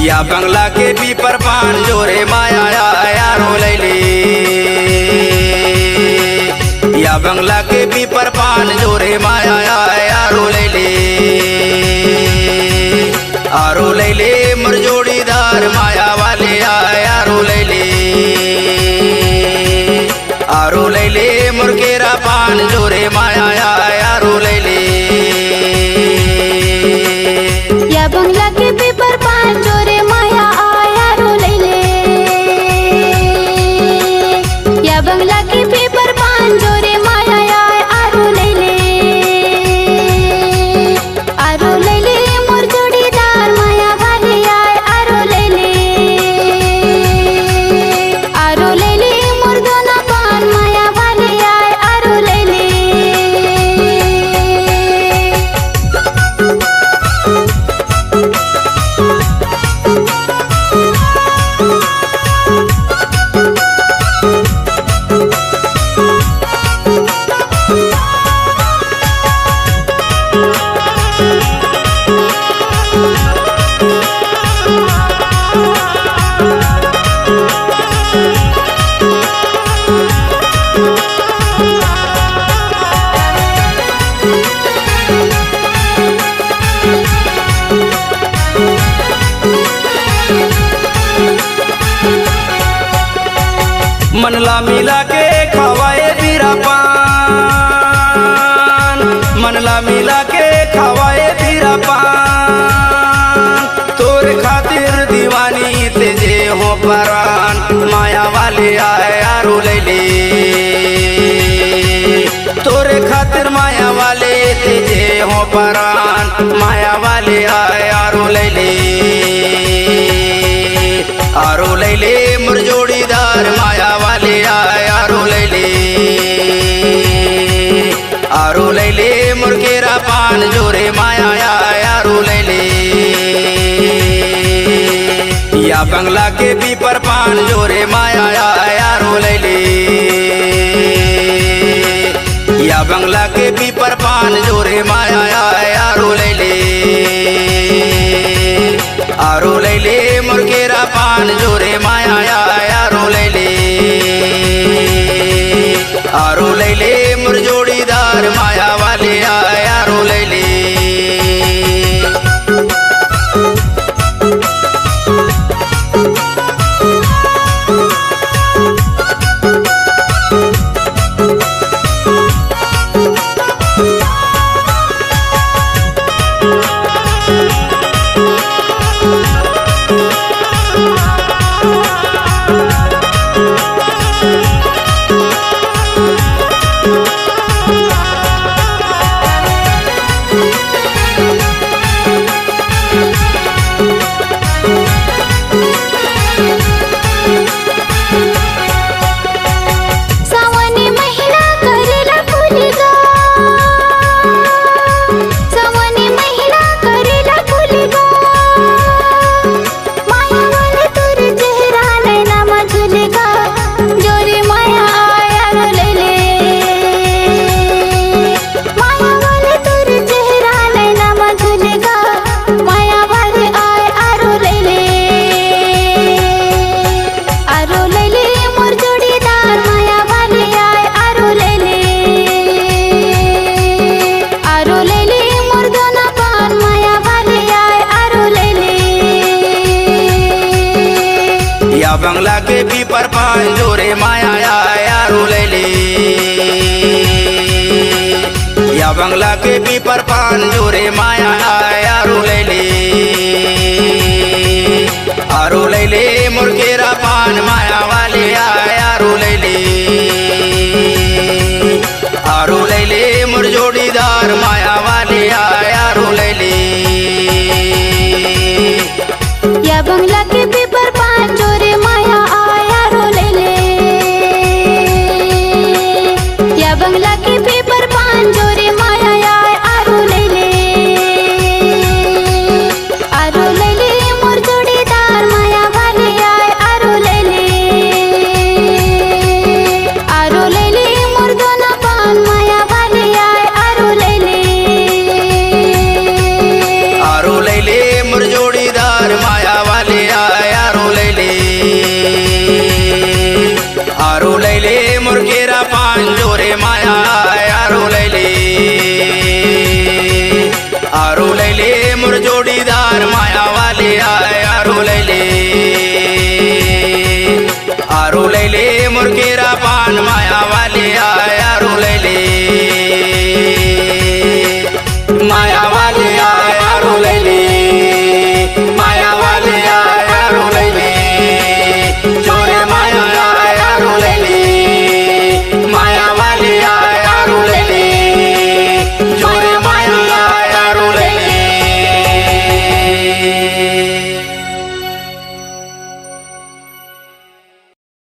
या बंगला के पीपर पान जोरे माया यारो लैली। या बंगला के पीपर पान जोरे माया यारो लैली। आरो लैले मोर जोड़ीदार माया वाले यारो लैली। आरो लैले मोर केरा पान जोरे माया यारो लैली। या बंगला के पीपर पान जोरे माया यारो लैले। या बंगला के पीपर पान जोरे माया यारो लैले। आरो लैले मोर जोड़ीदार माया वाले यारो लैले। आरो लैले मोर दोना पान माया वाले यारो लैले। मनला मिला के खवाए बीरा पान। मनला मिला के खवाए बीरा पान। तोरे खातिर दीवानी तेजे हो परान माया वाले यारो लैली। तोरे खातिर माया वाले तेजे हो परान माया वाले यारो लैली। आरो लैले मोर जोड़ीदार माया वाले यारो लैले। आरो लैले मोर केरा पान जोरे माया यारो लैले। या बंगला के पीपर पान जोरे माया यारो लैले। या बंगला के पीपर पान जोरे माया यारो लैले। आरो लैले मोर केरा पान जोरे माया यारो लैले। आरो लैले मोर जोड़ीदार माया वाले यारो लैले। या बंगला के पीपर पान जोरे माया यारो लैले। या बंगला के पीपर पान जोरे माया यारो लैले। आरो लैले मोर केरा पान माया वाले